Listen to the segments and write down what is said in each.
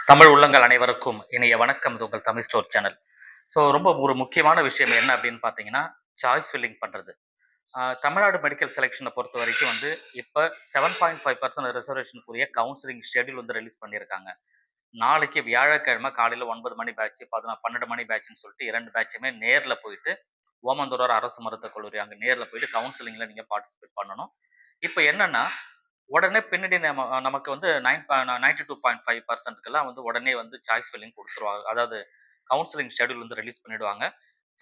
தமிழ் உள்ளங்கள் அனைவருக்கும் இனிய வணக்கம். இது உங்கள் தமிழ் ஸ்டோர் சேனல். ஸோ ரொம்ப ஒரு முக்கியமான விஷயம் என்ன அப்படின்னு பார்த்தீங்கன்னா, சாய்ஸ் ஃபில்லிங் பண்ணுறது. தமிழ்நாடு மெடிக்கல் செலெக்ஷனை பொறுத்த வரைக்கும் வந்து இப்போ 7.5% ரிசர்வேஷனுக்குரிய கவுன்சிலிங் ஷெட்யூல் வந்து ரிலீஸ் பண்ணியிருக்காங்க. நாளைக்கு வியாழக்கிழமை காலையில் 9 மணி பேட்ச், 12 மணி பேட்ச்னு சொல்லிட்டு 2 பேட்சுமே நேரில் போயிட்டு ஓமந்தூரார் அரசு மருத்துவக் கல்லூரி அங்கே நேரில் போயிட்டு கவுன்சிலிங்கில் நீங்கள் பார்ட்டிசிபேட் பண்ணணும். இப்போ என்னன்னா உடனே பின்னாடி நமக்கு வந்து 92.5%க்கெல்லாம் வந்து உடனே வந்து சாய்ஸ் ஃபில்லிங் குடுத்துருவாங்க. அதாவது கவுன்சிலிங் ஷெட்யூல் வந்து ரிலீஸ் பண்ணிடுவாங்க.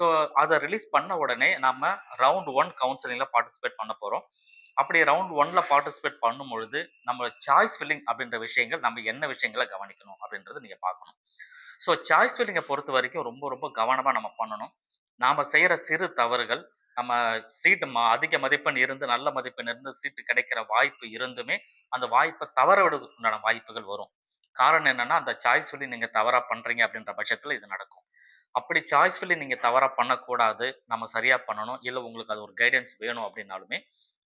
ஸோ அத ரிலீஸ் பண்ண உடனே நம்ம ரவுண்ட் 1 கவுன்சிலிங்ல பார்ட்டிசிபேட் பண்ண போறோம். அப்படி ரவுண்ட் 1ல பார்ட்டிசிபேட் பண்ணும்பொழுது, நம்ம சாய்ஸ் ஃபில்லிங் அப்படின்ற விஷயங்கள் நம்ம என்ன விஷயங்கள கவனிக்கணும் அப்படின்றத நீங்க பார்க்கணும். ஸோ சாய்ஸ் ஃபில்லிங்க பொறுத்தவரைக்கும் ரொம்ப ரொம்ப கவனமா நம்ம பண்ணணும். நாம செய்ற சிறு தவறுகள், நம்ம சீட்டு அதிக மதிப்பெண் இருந்து, நல்ல மதிப்பெண் இருந்து சீட்டு கிடைக்கிற வாய்ப்பு இருந்துமே, அந்த வாய்ப்ப தவற விடுவதற்கு உண்டான வாய்ப்புகள் வரும். காரணம் என்னன்னா, அந்த சாய்ஸ் ஃபில்லிங் நீங்க தவறா பண்றீங்க அப்படின்ற பட்சத்தில இது நடக்கும். அப்படி சாய்ஸ் ஃபில்லிங் நீங்க தவறா பண்ணக்கூடாது. நம்ம சரியா பண்ணணும். இல்ல உங்களுக்கு அது ஒரு கைடன்ஸ் வேணும் அப்படின்னாலுமே,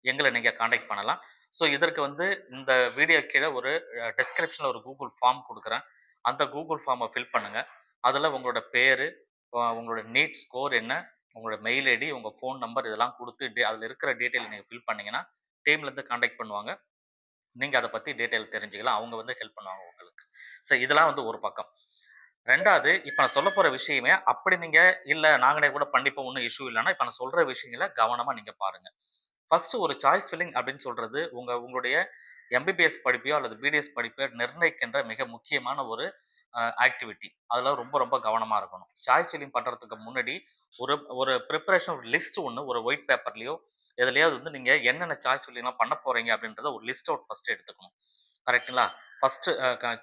எங்கள நீங்க கான்டாக்ட் பண்ணலாம். ஸோ இதற்கு வந்து இந்த வீடியோ கீழ ஒரு டிஸ்கிரிப்ஷன்ல ஒரு கூகுள் ஃபார்ம் குடுக்குறேன். அந்த கூகுள் ஃபார்ம ஃபில் பண்ணுங்க. அதுல உங்களோட பேரு, உங்களோட நீட் ஸ்கோர் என்ன, உங்களோட மெயில் ஐடி, உங்க ஃபோன் நம்பர் இதெல்லாம் குடுத்து அதுல இருக்கிற டீட்டெயில் நீங்க ஃபில் பண்ணீங்கன்னா, டீம்லேருந்து கான்டாக்ட் பண்ணுவாங்க. நீங்க அத பத்தி டீட்டெயில் தெரிஞ்சுக்கலாம். அவங்க வந்து ஹெல்ப் பண்ணுவாங்க உங்களுக்கு. ஸோ இதெல்லாம் வந்து ஒரு பக்கம். 2வது இப்ப நான் சொல்லப்போற விஷயமே அப்படி நீங்க இல்ல நாங்களே கூட பண்ணிப்போம் ஒண்ணும் இஷ்யூ இல்லன்னா, இப்ப நான் சொல்ற விஷயங்கள கவனமா நீங்க பாருங்க. ஃபர்ஸ்ட் ஒரு சாய்ஸ் ஃபில்லிங் அப்படின்னு சொல்றது, உங்களுடைய எம்பிபிஎஸ் படிப்பையோ அல்லது பிடிஎஸ் படிப்பையோ நிர்ணயிக்கின்ற மிக முக்கியமான ஒரு ஆக்டிவிட்டி. அதுல ரொம்ப ரொம்ப கவனமா இருக்கணும். சாய்ஸ் ஃபில்லிங் பண்றதுக்கு முன்னாடி ஒரு ஒரு பிரிப்பரேஷன் ஒரு லிஸ்ட் ஒண்ணு ஒரு ஒயிட் பேப்பர்லயோ, எதுலயாவது வந்து நீங்க என்னென்ன சாய்ஸ் ஃபில்லிங்லாம் பண்ண போறீங்க அப்படின்றத ஒரு லிஸ்ட் அவுட் ஃபர்ஸ்ட் எடுத்துக்கணும். கரெக்ட்டுங்களா? ஃபர்ஸ்ட்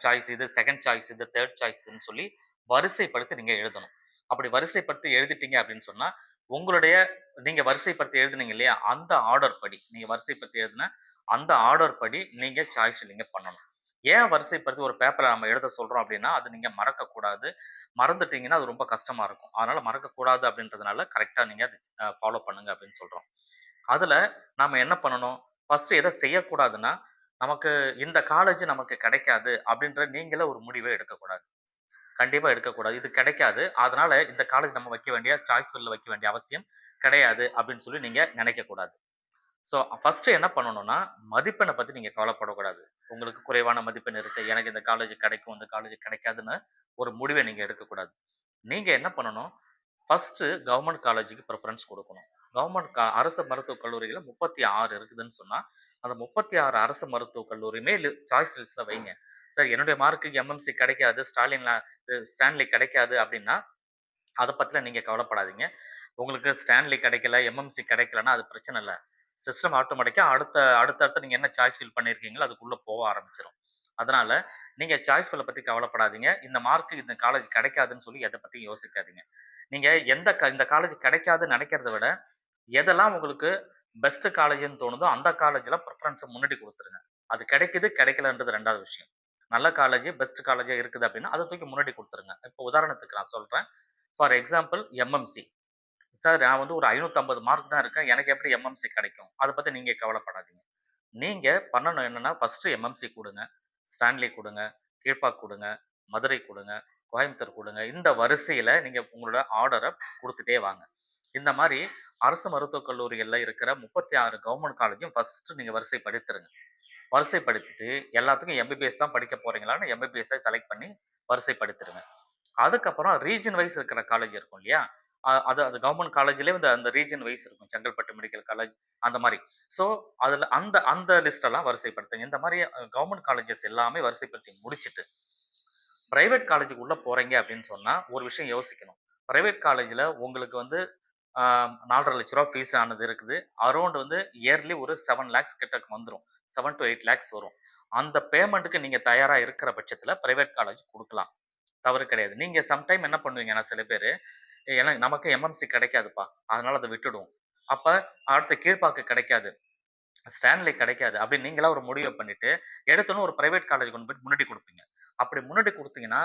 சாய்ஸ் இது, செகண்ட் சாய்ஸ் இது, தேர்ட் சாய்ஸ் இதுன்னு சொல்லி வரிசைப்படுத்தி நீங்க எழுதணும். அப்படி வரிசைப்படுத்தி எழுதிட்டீங்க அப்படின்னு சொன்னா, உங்களுடைய நீங்க வரிசைப்படுத்தி எழுதுனீங்க இல்லையா? அந்த ஆர்டர் படி, நீங்க வரிசைப்படுத்தி எழுதுன அந்த ஆர்டர் படி நீங்க சாய்ஸ் ஃபில்லிங்க பண்ணணும். ஏன் வரிசைப்படுத்தி ஒரு பேப்பர்ல நம்ம எழுத சொல்றோம் அப்படின்னா, அது நீங்க மறக்கக்கூடாது. மறந்துட்டீங்கன்னா, அது ரொம்ப கஷ்டமா இருக்கும். அதனால மறக்கக்கூடாது அப்படின்றதுனால கரெக்ட்டா நீங்க அத ஃபாலோ பண்ணுங்க அப்படின்னு சொல்றோம். அதுல நாம என்ன பண்ணணும்? ஃபர்ஸ்ட் எத செய்யக்கூடாதுன்னா, நமக்கு இந்த காலேஜ் நமக்கு கிடைக்காது அப்படின்ற நீங்களே ஒரு முடிவே எடுக்கக்கூடாது. கண்டிப்பா எடுக்கக்கூடாது. இது கிடைக்காது. அதனால இந்த காலேஜ் நம்ம வைக்க வேண்டிய சாய்ஸ் ஃபில்ல வைக்க வேண்டிய அவசியம் கிடையாது அப்படின்னு சொல்லி நீங்க நினைக்கக்கூடாது. ஸோ ஃபர்ஸ்ட் என்ன பண்ணணும்னா, மதிப்பெண்ண பத்தி நீங்க கவலைப்படக்கூடாது. உங்களுக்கு குறைவான மதிப்பெண் இருக்கு. எனக்கு இந்த காலேஜ் கிடைக்கும், இந்த காலேஜ் கிடைக்காதுன்னு ஒரு முடிவ நீங்க எடுக்கக்கூடாது. நீங்க என்ன பண்ணணும், ஃபர்ஸ்ட்டு கவர்ன்மெண்ட் காலேஜ்‌க்கு பிரிஃபரன்ஸ் குடுக்கணும். அரசு மருத்துவக் கல்லூரிகள்ல 36 இருக்குதுன்னு சொன்னா, அந்த 36 அரசு மருத்துவக் கல்லூரியுமே சாய்ஸ் லிஸ்ட்ல வைங்க. சார் என்னுடைய மார்க்குக்கு எம்எம்சி கிடைக்காது, ஸ்டான்லி கிடைக்காது அப்டின்னா, அத பத்திலாம் நீங்க கவலைப்படாதீங்க. உங்களுக்கு ஸ்டான்லி கிடைக்கல, எம்எம்சி கிடைக்கலன்னா அது பிரச்சனை இல்ல. சிஸ்டம் ஆட்டோமேட்டிக்கா அடுத்தடுத்து நீங்க என்ன சாய்ஸ் ஃபில் பண்ணியிருக்கீங்களோ அதுக்குள்ள போக ஆரம்பிச்சுரும். அதனால நீங்க சாய்ஸ் ஃபில்ல பத்தி கவலைப்படாதீங்க. இந்த மார்க்கு இந்த காலேஜ் கிடைக்காதுன்னு சொல்லி எத பத்தியும் யோசிக்காதீங்க. நீங்க இந்த காலேஜ் கிடைக்காதுன்னு நெனைக்கிறத விட, எதெல்லாம் உங்களுக்கு பெஸ்ட் காலேஜ்ன்னு தோணுதோ, அந்த காலேஜ்ல பிரிஃபரன்ஸ முன்னாடி குடுத்துருங்க. அது கிடைக்குது, கிடைக்கலன்றது 2வது விஷயம். நல்ல காலேஜ், பெஸ்ட் காலேஜா இருக்குது அப்டின்னா, அத தூக்கி முன்னாடி குடுத்துருங்க. இப்போ உதாரணத்துக்கு நான் சொல்றேன். For example MMC. சார் நான் வந்து ஒரு 550 மார்க் தான் இருக்கேன். எனக்கு எப்படி எம்எம்சி கிடைக்கும்? அத பத்தி நீங்க கவலைப்படாதீங்க. நீங்க பண்ணணும் என்னன்னா, ஃபர்ஸ்ட் எம்எம்சி குடுங்க, ஸ்டான்லி குடுங்க, கீழ்ப்பாக் குடுங்க, மதுரை குடுங்க, கோயம்புத்தூர் குடுங்க. இந்த வரிசையில நீங்க உங்களோட ஆர்டர குடுத்துட்டே வாங்க. இந்த மாரி அரசு மருத்துவக் கல்லூரிகள்ல இருக்கிற 36 கவர்ன்மெண்ட் காலேஜும் ஃபர்ஸ்ட் நீங்க வரிசைப்படுத்திருங்க. வரிசைப்படுத்திட்டு எல்லாத்துக்கும் எம்பிபிஎஸ் தான் படிக்க போறீங்களான்னு எம்பிபிஎஸ்ஸ செலக்ட் பண்ணி வரிசைப்படுத்திருங்க. அதுக்கப்புறம் ரீஜியன் வைஸ் இருக்கிற காலேஜ் இருக்கும் இல்லையா? அது அது கவர்ன்மெண்ட் காலேஜ்லயே வந்து அந்த ரீஜியன் வைஸ் இருக்கும். செங்கல்பட்டு மெடிக்கல் காலேஜ் அந்த மாரி. ஸோ, அதுல அந்த அந்த லிஸ்ட் எல்லாம் வரிசைப்படுத்துங்க. இந்த மாரி கவர்ன்மெண்ட் காலேஜஸ் எல்லாமே வரிசைப்படுத்தி முடிச்சுட்டு, பிரைவேட் காலேஜ்க்கு உள்ள போறீங்க அப்படின்னு சொன்னா, ஒரு விஷயம் யோசிக்கணும். பிரைவேட் காலேஜ்ல உங்களுக்கு வந்து ஆ ரூ. 4,50,000 ஃபீஸ் ஆனது இருக்குது. அரவுண்ட் வந்து இயர்லி ஒரு 7 லேக்ஸ் கிட்டக்க வந்துரும். 7 டூ 8 லேக்ஸ் வரும். அந்த பேமெண்ட்‌க்கு நீங்க தயாரா இருக்கிற பட்சத்தில பிரைவேட் காலேஜ் குடுக்கலாம். தவறு கிடையாது. நீங்க சம்டைம் என்ன பண்ணுவீங்கன்னா சில பேரு, நமக்கு எம்எம்சி கிடைக்காதுப்பா. அதனால அத விட்டுடுவோம். அப்ப அடுத்து கீழ்ப்பாக்கு கிடைக்காது. ஸ்டான்லி கிடைக்காது. அப்படின்னு நீங்களா ஒரு முடிவ பண்ணிட்டு, எடுத்தோனே ஒரு பிரைவேட் காலேஜ் கொண்டு போய் முன்னாடி குடுப்பீங்க. அப்படி முன்னாடி குடுத்தீங்கன்னா,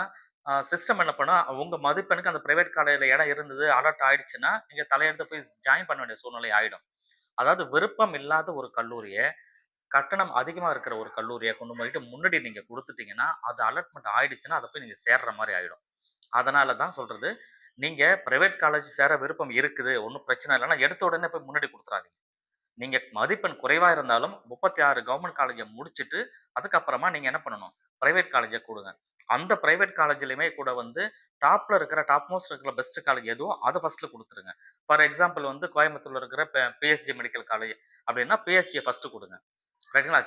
சிஸ்டம் என்ன பண்ணும், உங்க மதிப்பெண்ணுக்கு அந்த பிரைவேட் காலேஜ்ல இடம் இருந்தது, அலாட் ஆயிடுச்சுன்னா, நீங்க தலையெடுத்து போய் ஜாயின் பண்ண வேண்டிய சூழ்நிலை ஆயிடும். அதாவது விருப்பம் இல்லாத ஒரு கல்லூரிய கட்டணம் அதிகமா இருக்கிற ஒரு கல்லூரிய கொண்டு போயிட்டு முன்னாடி நீங்க குடுத்துட்டீங்கன்னா, அது அலாட்மெண்ட் ஆயிடுச்சுன்னா, அத போய் நீங்க சேர்ற மாரி ஆயிடும். அதனால தான் சொல்றது, நீங்க பிரைவேட் காலேஜ் சேர விருப்பம் இருக்குது, ஒண்ணும் பிரச்சனை இல்லன்னா, எடுத்த உடனே போய் முன்னாடி குடுத்துறாதீங்க. நீங்க மதிப்பெண் குறைவா இருந்தாலும் 36 கவர்ன்மென்ட் காலேஜ முடிச்சுட்டு, அதுக்கப்புறமா நீங்க என்ன பண்ணணும்? பிரைவேட் காலேஜ குடுங்க. அந்த பிரைவேட் காலேஜ்லயுமே கூட வந்து டாப்ல இருக்கிற டாப் மோஸ்ட் இருக்கிற பெஸ்ட் காலேஜ் எதுவோ அத ஃபர்ஸ்ட்ல குடுத்துருங்க. ஃபார் எக்ஸாம்பிள் வந்து கோயம்புத்தூர்ல இருக்கிற பிஎஸ்ஜி மெடிக்கல் காலேஜ் அப்படின்னா, பிஎஸ்ஜிய ஃபர்ஸ்ட் குடுங்க. ரைட்டுங்களா?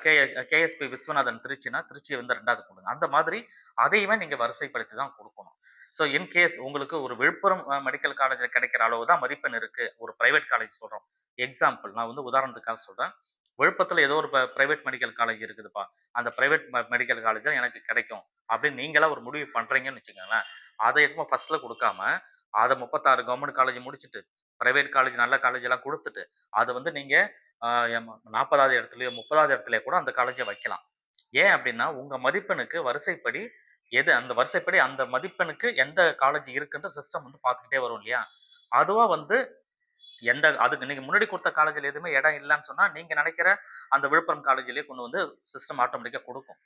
கேஎஸ்பி விஸ்வநாதன் திருச்சினா, திருச்சிய வந்து 2வது குடுங்க. அந்த மாதிரி அதையுமே நீங்க வரிசைப்படுத்தி தான் குடுக்கணும். ஸோ இன் கேஸ் உங்களுக்கு ஒரு விழுப்புரம் மெடிக்கல் காலேஜ்ல கிடைக்கிற அளவு தான் மதிப்பெண் இருக்கு. ஒரு பிரைவேட் காலேஜ் சொல்றோம். எக்ஸாம்பிள் நான் வந்து உதாரணத்துக்காக சொல்றேன். விழுப்புரத்துல ஏதோ ஒரு பிரைவேட் மெடிக்கல் காலேஜ் இருக்குதுப்பா. அந்த பிரைவேட் மெடிக்கல் காலேஜ் தான் எனக்கு கிடைக்கும். அப்படின்னு நீங்களா ஒரு முடிவு பண்றீங்கன்னு வச்சுக்கோங்களேன். அத எதுவும் ஃபர்ஸ்ட்ல குடுக்காம, அத 36 கவர்ன்மென்ட் காலேஜ் முடிச்சுட்டு, பிரைவேட் காலேஜ் நல்ல காலேஜ் எல்லாம் குடுத்துட்டு, அத வந்து நீங்க ஆ 40வது இடத்துலயோ, 30வது இடத்துலயோ கூட அந்த காலேஜ வைக்கலாம். ஏன் அப்டின்னா, உங்க மதிப்பெண்ணுக்கு வரிசைப்படி அந்த வரிசைப்படி அந்த மதிப்பெண்ணுக்கு எந்த காலேஜ் இருக்குன்ற சிஸ்டம் வந்து பார்த்துக்கிட்டே வரும் இல்லையா? அதுவா வந்து அதுக்கு நீங்க முன்னாடி குடுத்த காலேஜ்ல எதுவுமே இடம் இல்லன்னு சொன்னா, நீங்க நெனைக்கிற அந்த விழுப்புரம் காலேஜ்லயே கொண்டு வந்து சிஸ்டம் ஆட்டோமேட்டிக்கா குடுக்கும்.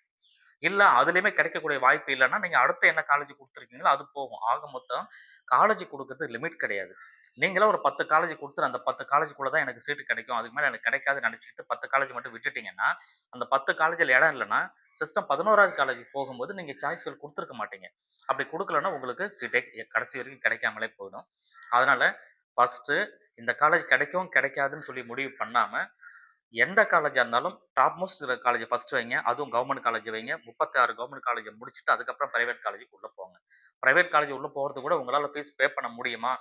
இல்ல அதிலயுமே கிடைக்கக்கூடிய வாய்ப்பு இல்லன்னா, நீங்க அடுத்து என்ன காலேஜ் குடுத்துருக்கீங்களோ அது போகும். ஆக மொத்தம் காலேஜ் குடுக்குறது லிமிட் கிடையாது. நீங்களா ஒரு 10 காலேஜ் குடுத்துட்டு, அந்த 10 காலேஜ்க்குள்ள தான் எனக்கு சீட் கிடைக்கும். அதுக்கு மேல எனக்கு கிடைக்காதுன்னு நெனச்சுக்கிட்டு 10 காலேஜ் மட்டும் விட்டுட்டீங்கன்னா, அந்த 10 காலேஜ்ல இடம் இல்லன்னா, சிஸ்டம் 11வது காலேஜ்க்கு போகும்போது நீங்க சாய்ஸ் ஃபில் குடுத்துருக்க மாட்டீங்க. அப்படி குடுக்கலன்னா உங்களுக்கு சீட்டே கடைசி வரைக்கும் கிடைக்காமலே போயிடும். அதனால ஃபர்ஸ்ட்டு இந்த காலேஜ் கிடைக்கும், கிடைக்காதுன்னு சொல்லி முடிவு பண்ணாம, எந்த காலேஜா இருந்தாலும் டாப் மோஸ்ட் இருக்கிற காலேஜ ஃபர்ஸ்ட் வைங்க. அதுவும் கவர்ன்மென்ட் காலேஜ் வைங்க. 36 கவர்ன்மென்ட் காலேஜ முடிச்சுட்டு அதுக்கப்புறம் பிரைவேட் காலேஜ்க்கு உள்ள போங்க. பிரைவேட் காலேஜ் உள்ள போறதுக்கு கூட உங்களால ஃபீஸ் பே பண்ண முடியுமா?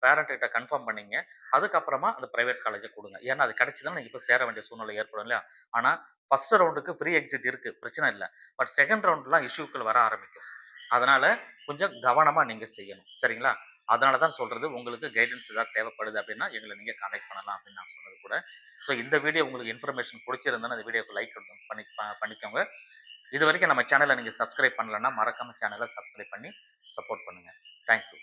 பேரண்ட் கிட்ட கன்ஃபார்ம் பண்ணீங்க. அதுக்கப்புறமா அந்த பிரைவேட் காலேஜ குடுங்க. ஏன்னா அது கிடைச்சதுனா நீங்க போய் சேர வேண்டிய சூழ்நிலை ஏற்படும் இல்லையா? ஆனா, ஃபர்ஸ்ட் ரவுண்டுக்கு ஃப்ரீ எக்ஸிட் இருக்கு. பிரச்சனை இல்ல. பட் 2ண்ட் ரவுண்ட்லாம் இஷ்யூக்கள் வர ஆரம்பிக்கும். அதனால கொஞ்சம் கவனமா நீங்க செய்யணும். சரிங்களா? அதனால தான் சொல்றது, உங்களுக்கு கைடன்ஸ் ஏதாவது தேவைப்படுது அப்படின்னா, எங்கள நீங்க கான்டாக்ட் பண்ணலாம் அப்படின்னு நான் சொன்னது கூட. ஸோ இந்த வீடியோ உங்களுக்கு இன்ஃபர்மேஷன் புடிச்சிருந்ததுன்னா, இந்த வீடியோக்கு லைக் பண்ணிக்கோங்க. இதுவரைக்கும் நம்ம சேனல நீங்க சப்ஸ்கிரைப் பண்ணலன்னா, மறக்காம சேனல சப்ஸ்கிரைப் பண்ணி சப்போர்ட் பண்ணுங்க. Thank you.